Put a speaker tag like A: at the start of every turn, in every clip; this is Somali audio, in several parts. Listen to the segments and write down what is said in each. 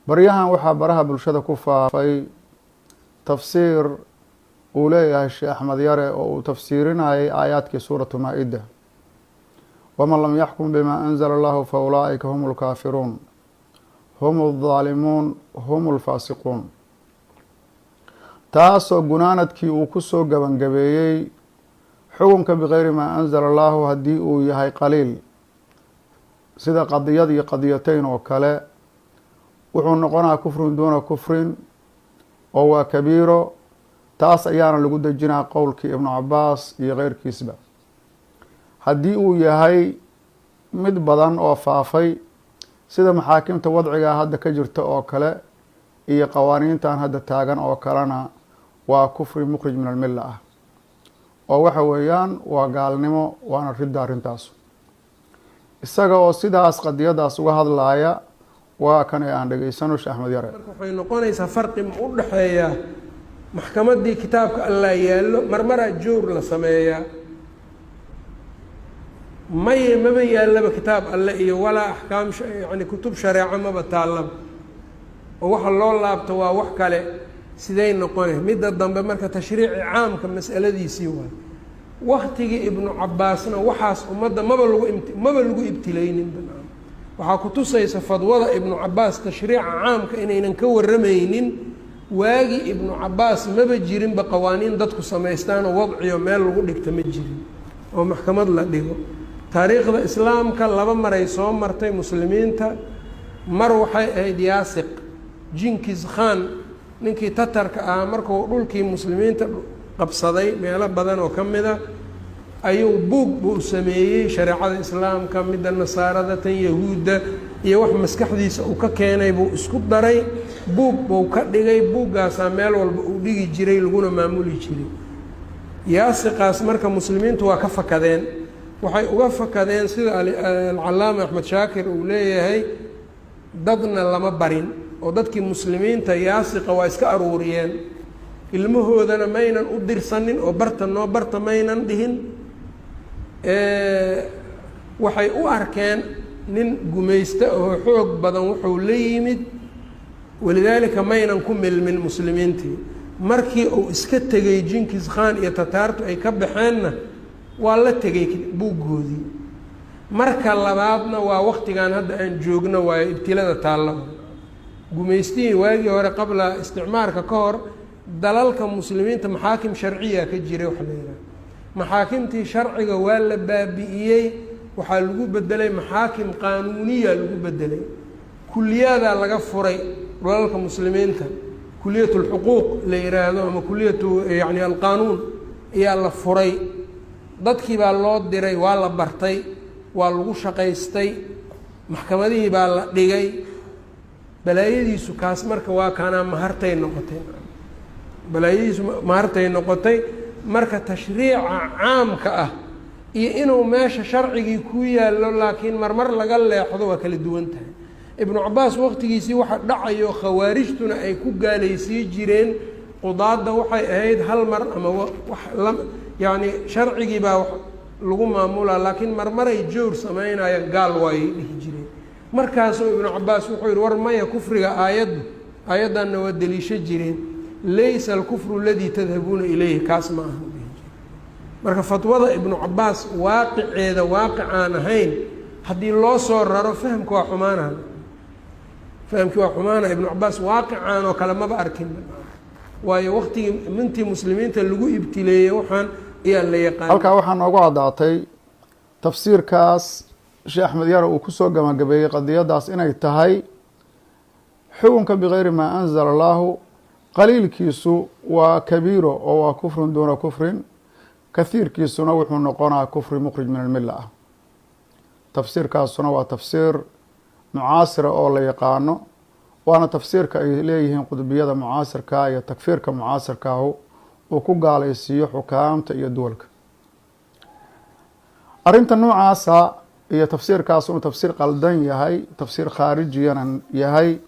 A: baryahan waxaa baraha bulshada ku faafay tafsiir uu leeyahay sheekh axmed yare oo uu tafsiirinayay aayaadkii suuratu maa-ida waman lam yaxkum bimaa anzala allahu fa ulaa'ika hum lkaafiruun hum aldaalimuun hum alfaasiquun, taasoo gunaanadkii uu ku soo gabangabeeyey xukunka bikayri maa anzala allahu haddii uu yahay qaliil sida qadiyad iyo qadiyateyn oo kale wuxuu noqonaa kufrun duuna kufrin oo waa kabiiro. taas ayaana lagu dejinaa qowlkii ibnu cabaas iyo keyrkiisba. haddii uu yahay mid badan oo faafay sida maxaakimta wadciga hadda ka jirta oo kale iyo qawaaniintan hadda taagan oo kalena waa kufri mukhrij min almilla ah oo waxa weeyaan waa gaalnimo, waana ridda arrintaas. isaga oo sidaas qadiyadaas uga hadlaaya waa kan ee aan dhegeysano sheekh axmed yare.
B: marka waxay noqonaysaa farqi u dhexeeya maxkamaddii kitaabka allaa yaallo marmaraa joor la sameeyaa, maba yaallaba kitaab alle iyo walaa axkaam yani kutub shareeco maba taallaba oo waxa loo laabto waa wax kale. siday noqone midda dambe marka tashriici caamka mas'aladiisii waay. waktigii ibnu cabaasna waxaas ummadda maba lagu ibtilaynin. waxaa ku tusaysa fadwada ibnu cabaas tashriica caamka inaynan ka waramaynin. waagii ibnu cabaas maba jirinba qawaaniin dadku samaystaanoo wadciyo meel lagu dhigta ma jirin oo maxkamad la dhigo. taariikhda islaamka laba maray soo martay muslimiinta. mar waxay ahayd yaasiq jinkis khan ninkii tatarka ahaa markuu dhulkii muslimiinta qabsaday meelo badan oo ka mida ayuu buug buu sameeyey shareecada islaamka, midda nasaarada, tan yahuudda iyo wax maskaxdiisa uu ka keenay buu isku daray, buug buu ka dhigay. buuggaasaa meel walba uu dhigi jiray laguna maamuli jiray. yaasiqaas marka muslimiintu waa ka fakadeen. waxay uga fakadeen sida alcalaama axmed shaakir uu leeyahay dadna lama barin oo dadkii muslimiinta yaasiqa waa iska aruuriyeen, ilmahoodana maynan u dirsanin oo barta maynan dhihin. waxay u arkeen nin gumaysta oo xoog badan wuxuu la yimid, walidaalika maynan ku milmin muslimiintii. markii uu iska tegey jinkis khan iyo tataartu ay ka baxeenna waa la tegey buuggoodii. marka labaadna waa waktigan hadda aan joogno waayo ibtilada taalla. gumaystihii waagii hore qabla isticmaarka ka hor dalalka muslimiinta maxaakim sharciya ka jiray waxa la yidhaha. maxaakimtii sharciga waa la baabi'iyey, waxaa lagu bedelay maxaakim qaanuuniya lagu bedelay. kuliyaadaa laga furay dalalka muslimiinta, kuliyat lxuquuq la yidhaahdo ama kuliyatu yani alqaanuun ayaa la furay. dadkii baa loo diray, waa la bartay, waa lagu shaqaystay, maxkamadihii baa la dhigay. balaayadiisu kaas marka waa kaanaa mahartay noqotay. balaayadiisu mahartay noqotay. marka tashriica caamka ah iyo inuu meesha sharcigii ku yaallo laakiin marmar laga leexdo waa kala duwan tahay. ibnu cabaas waqtigiisii waxa dhacayo khawaarijtuna ay ku gaalaysii jireen qudaadda waxay ahayd hal mar ama yani sharcigii baa lagu maamulaa, laakiin marmaray joor samaynayaan gaal waayay dhihi jireen. markaasuu ibnu cabaas wuxuu yihi war maya kufriga aayaddanna waa deliisho jireen, laysa alkufru aladii tadhabuuna ilayhi, kaas ma aha dhihi jire. marka fatwada ibnu cabaas waaqiceeda waaqic aan ahayn haddii loo soo raro fahamka waa xumaanaa. fahamkii waa xumaana. ibnu cabaas waaqicaan oo kale maba arkin, waayo waktigii mintii muslimiinta lagu ibtileeyey waxaan ayaa la yaqaan.
A: halkaa waxaa noogu caddaatay tafsiirkaas sheekh axmed yare uu kusoo gabagabeeyey qadiyadaas inay tahay xukunka bikayri maa anzala allahu qaliilkiisu waa kabiiro oo waa kufrun duuna kufrin, kahiirkiisuna wuxuu noqonaa kufri mukhrij min almilla ah. tafsiirkaasuna waa tafsiir mucaasira oo la yaqaano, waana tafsiirka ay leeyihiin qudbiyada mucaasirka iyo takfiirka mucaasirkaahu uu ku gaalaysiiyo xukaamta iyo duwalka. arrinta noocaasa iyo tafsiirkaas inuu tafsiir qaldan yahay, tafsiir khaarijiyana yahay,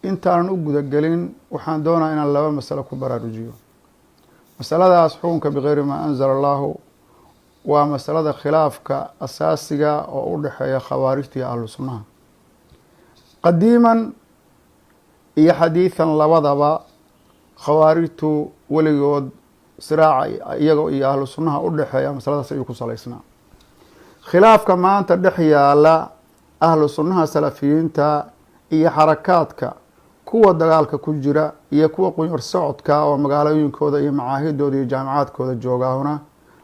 A: intaanan u gudagelin waxaan doonaa inaan laba masalo ku baraarujiyo. masaladaas xukunka bikayri maa anzala allahu waa masalada khilaafka asaasiga oo u dhexeeya khawaarijta iyo ahlu sunnaha. qadiiman iyo xadiidan labadaba khawaarijtu weligood siraaca iyaga iyo ahlu sunnaha u dhexeeya masaladaas ayuu ku salaysnaa. khilaafka maanta dhex yaala ahlu sunnaha salafiyiinta iyo xarakaadka kuwa dagaalka ku jira iyo kuwa qunyar socodka oo magaalooyinkooda iyo macaahidooda iyo jaamacaadkooda joogaahuna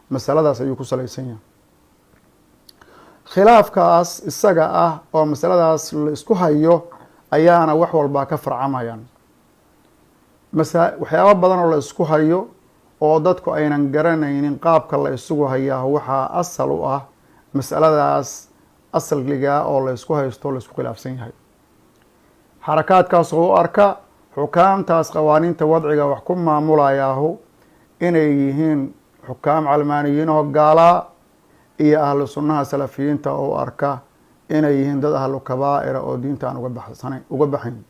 A: masaladaas ayuu ku salaysan yahay. khilaafkaas isaga ah oo masaladaas la isku hayo ayaana wax walbaa ka farcamayaan. waxyaabo badan oo la isku hayo oo dadku aynan garanaynin qaabka la isugu hayaa waxaa asal u ah masaladaas asliga oo la isku haysto la isku khilaafsan yahay. xarakaadkaas oo u arka xukaamtaas qawaaniinta wadciga wax ku maamulayaahu inay yihiin xukaam calmaaniyiin oo gaalaa, iyo ahlu sunnaha salafiyiinta oo u arka inay yihiin dad ahlu kabaa'ira oo diinta aan uga baxayn.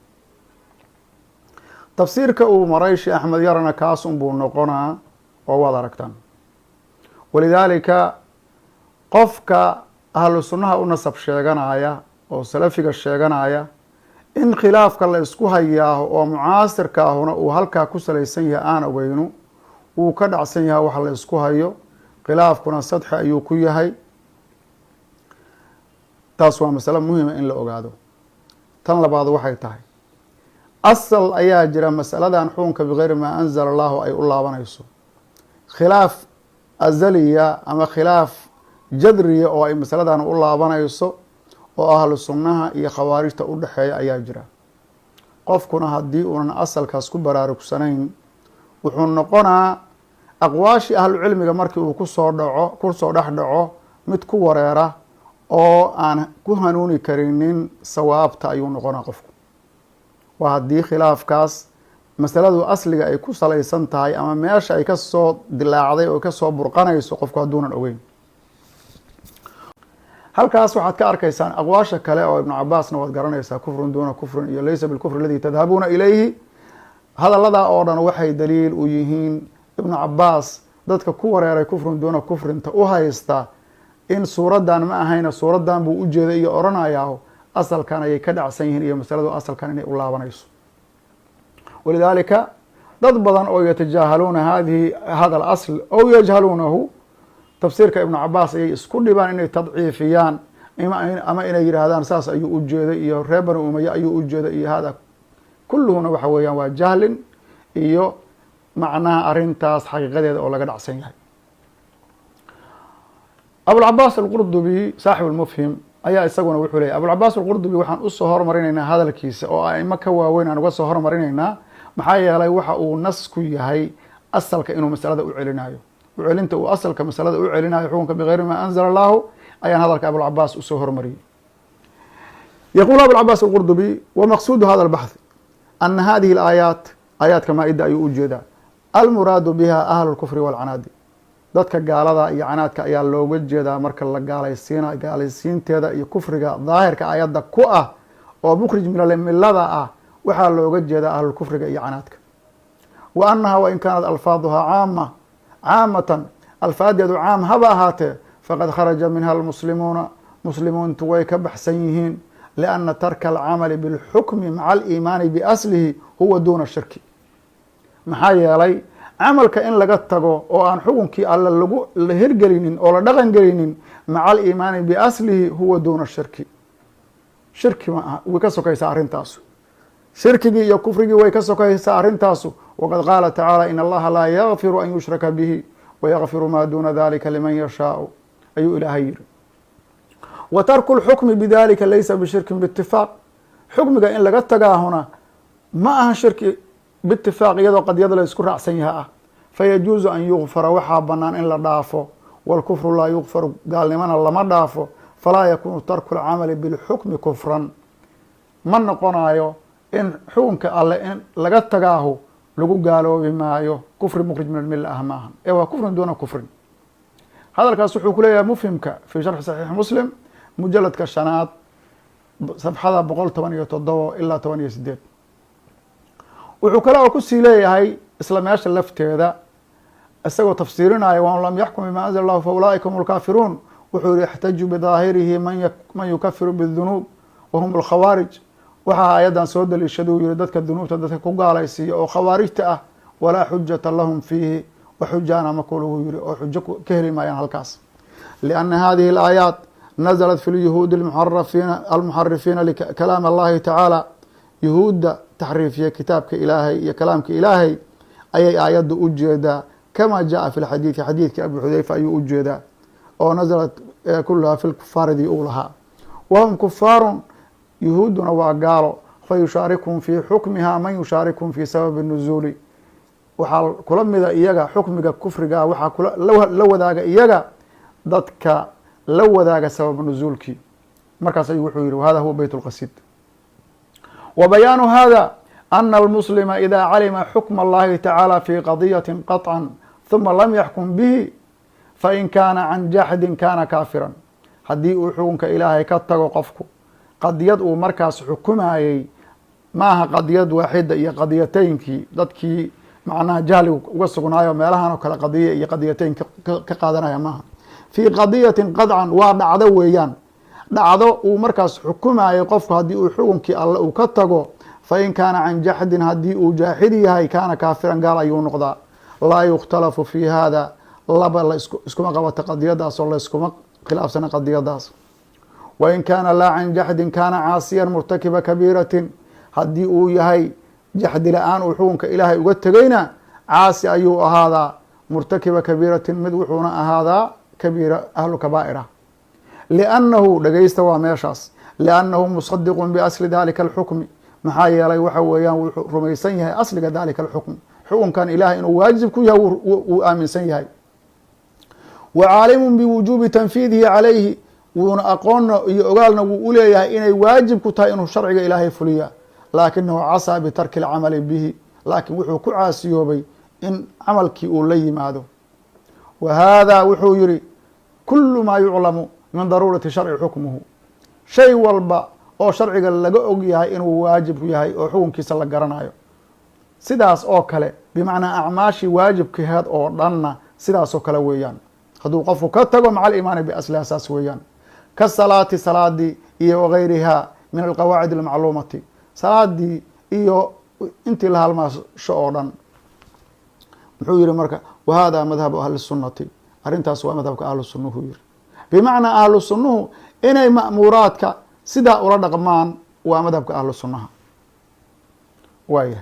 A: tafsiirka uu maray sheekh axmed yarana kaas unbuu noqonaa oo waad aragtaan. walidaalika qofka ahlu sunnaha u nasab sheeganaya oo salafiga sheeganaya in khilaafka la isku hayaaho oo mucaasirka ahuna uu halkaa ku salaysan yahay aan ogeynu wuu ka dhacsan yahay wax la isku hayo. khilaafkuna sadxi ayuu ku yahay. taas waa masalo muhima in la ogaado. tan labaad waxay tahay asal ayaa jira masaladan xukunka bikeyri maa anzala allahu ay u laabanayso. khilaaf azaliya ama khilaaf jadriya oo ay masaladan u laabanayso oo ahlu sunnaha iyo khawaarijta u dhexeeya ayaa jira. qofkuna haddii uunan asalkaas ku baraarugsanayn wuxuu noqonaa aqwaashii ahlu cilmiga markii uu kusoo dhex dhaco mid ku wareera oo aan ku hanuuni karinin sawaabta ayuu noqonaa qofku. waa haddii khilaafkaas masaladu asliga ay ku salaysan tahay ama meesha ay kasoo dilaacday oo kasoo burqanayso qofku hadduunan ogeyn. halkaas waxaad ka arkaysaan aqwaasha kale oo ibnu cabaasna waad garanaysaa kufrun duuna kufrin iyo laysa bilkufri aladii tadhabuuna ilayhi. hadalladaa oo dhan waxay daliil u yihiin ibnu cabaas dadka ku wareeray kufrun duuna kufrinta u haysta in suuraddan ma ahayna suuraddan buu u jeeday iyo odhanayaa asalkan ayay ka dhacsan yihiin iyo masaladu asalkan inay u laabanayso. walidaalika dad badan oo yatajaahaluuna hada alasl ow yajhaluunahu tafsiirka ibnu cabaas ayay isku dhibaan inay tadciifiyaan ama inay yidhaahdaan saas ayuu u jeeday iyo reer bani umaya ayuu u jeeday iyo hada kulluhuna waxa weeyaan waa jahlin iyo macnaha arintaas xaqiiqadeeda oo laga dhacsan yahay. abulcabaas alqurdubi saaxib lmufhim ayaa isaguna wuxuu leeyay abulcabaas alqurdubi waxaan usoo hormarinaynaa hadalkiisa oo aimo ka waaweyn aan uga soo hormarinaynaa maxaa yeelay waxa uu nas ku yahay asalka inuu masalada u celinayo. ucelinta uu asalka masalada u celinayo xukunka bikeyri maa anzala allahu ayaan hadalka abulcabaas usoo hormariyey. yaquulu abulcabaas alqurdubi wamaqsuudu hada albaxth ana hadihi alaayaat aayaadka maa-ida ayuu u jeedaa almuraadu biha ahlu lkufri walcanaadi. dadka gaalada iyo canaadka ayaa looga jeedaa marka la gaalaysiinteeda iyo kufriga daahirka aayadda ku ah oo mukhrij milada ah waxaa looga jeedaa ahlulkufriga iyo canaadka. wa annaha wain kaanat alfaaduhaa caamatan alfaadeedu caam haba ahaatee faqad kharaja minha almuslimuuna muslimiintu way ka baxsan yihiin lianna tarka alcamali bilxukmi maca aliimaani biaslihi huwa duuna shirki. maxaa yeelay camalka in laga tago oo aan xukunkii alle la hirgelinin oo la dhaqan gelinin maca aliimaani biaslihi huwa duuna shirki. shirki ma aha, way ka sokaysaa arrintaasu. shirkigii iyo kufrigii way ka sokaysaa arrintaasu. waqad qaala tacaala in allaha laa yakfiru an yushraka bihi wayakfiru maa duuna dalika liman yashaau ayuu ilaahay yiri. wa tarku lxukmi bidalika laysa bishirkin biitifaaq. xukmiga in laga tagaahuna ma aha shirki biitifaaq iyadoo qadyada la isku raacsan yaha ah. fayajuuzu an yukfara waxaa banaan in la dhaafo walkufru laa yukfaru gaalnimana lama dhaafo falaa yakunu tarku lcamali bilxukmi kufran. ma noqonayo in xukunka alle in laga tagaahu lagu gaaloobi maayo kufri mukhrij min almilla ah maaha ee waa kufrin duuna kufrin. hadalkaas wuxuu ku leeyahay mufhimka fii sharxi saxiix muslim mujaladka 5 safxada 117 ilaa 18. wuxuu kale oo kusii leeyahay isla meesha lafteeda isagoo tafsiirinaya waman lam yaxkum bima anzala allahu fa ulaaika hum lkaafiruun wuxuu yihi yaxtaju bidaahirihi man yukafiru bidunuub wahum alkhawaarij waxaa aayaddan soo daliishaduu yihi dadka dunuubta dadka ku gaalaysiiya oo khawaarijta ah walaa xujata lahum fiihi waxujaana makuluhu yihi oo xujo ka heli maayaan halkaas lianna hadihi alaayaat naزlat fi lyahuudi almuxarifiina likalaam allahi tacaala yahuudda taxriifiya kitaabka ilaahay iyo kalaamka ilaahay ayay aayadda u jeedaa kama jaءa fi lxadiidi xadiidkii abi xudayfa ayuu u jeedaa oo naزlat kuluhaa fi lkufaaridii uu lahaa wahum kufaarun yahuudduna waa gaalo fayushaarikuhum fii xukmiha man yushaarikuhum fii sababi nuzuuli waxaa kula mida iyaga xukmiga kufriga waxaa la wadaaga iyaga dadka la wadaaga sabab nuzuulkii markaas ayuu wuxuu yihi hada huwa beyt اlqasid wa bayaanu hada ana almuslima ida calima xukma allahi tacaala fi qadiyaةi qaطca huma lam yaxkum bihi fain kaana can jaxdin kana kaafiran haddii uu xukunka ilaahay ka tago qofku qadiyad uu markaas xukumayey maaha qadiyad waaxida iyo qadiyateynkii dadkii macnaha jahligu uga sugnaayo meelahan oo kale qadiya iyo qadiyateyn ka qaadanaya maaha fii qadiyatin qadcan waa dhacdo weeyaan dhacdo uu markaas xukumayey qofku haddii uu xukunkii alle uu ka tago fain kaana can jaxdin haddii uu jaaxid yahay kaana kaafiran gaal ayuu noqdaa laa yukhtalafu fi hada laba iskuma qabato qadiyadaas oo la iskuma khilaafsana qadiyadaas wain kaana laa can jaxdin kaana caasiyan murtakiba kabiiratin haddii uu yahay jaxdi la-aan uu xukunka ilaahay uga tegayna caasi ayuu ahaadaa murtakiba kabiiratin mid wuxuuna ahaadaa kabiira ahlu kabaa'ira liannahu dhegeysta waa meeshaas liannahu musadiqun biasli dalika alxukmi maxaa yeelay waxa weeyaan wuxuu rumaysan yahay asliga dalika alxukm xukunkan ilahay inuu waajib ku yahay wuu aaminsan yahay wa caalimun biwujuubi tanfiidihi calayhi wuuna aqoonna iyo ogaalna wuu uleeyahay inay waajib ku tahay inuu sharciga ilaahay fuliya laakinahu casaa bitarki اlcamali bihi laakiin wuxuu ku caasiyoobay in camalkii uu la yimaado wa hada wuxuu yihi kulu maa yuclamu min daruurati sharci xukmuhu shay walba oo sharciga laga og yahay inuu waajib yahay oo xukunkiisa la garanayo sidaas oo kale bimacnaa acmaashii waajibkaheed oo dhanna sidaas oo kale weeyaan hadduu qofku ka tago maca alimaani biasliha saas weeyaan kasalaati salaadii iyo wagayriha min alqawaacid almacluumati salaadii iyo intii la halmaasho oo dhan muxuu yihi marka wahada madhabu ahli الsunati arrintaas waa madhabka ahlu sunuhu yihi bimacnaa ahlu sunuhu inay ma'muuraadka sidaa ula dhaqmaan waa madhabka ahlu sunaha waaya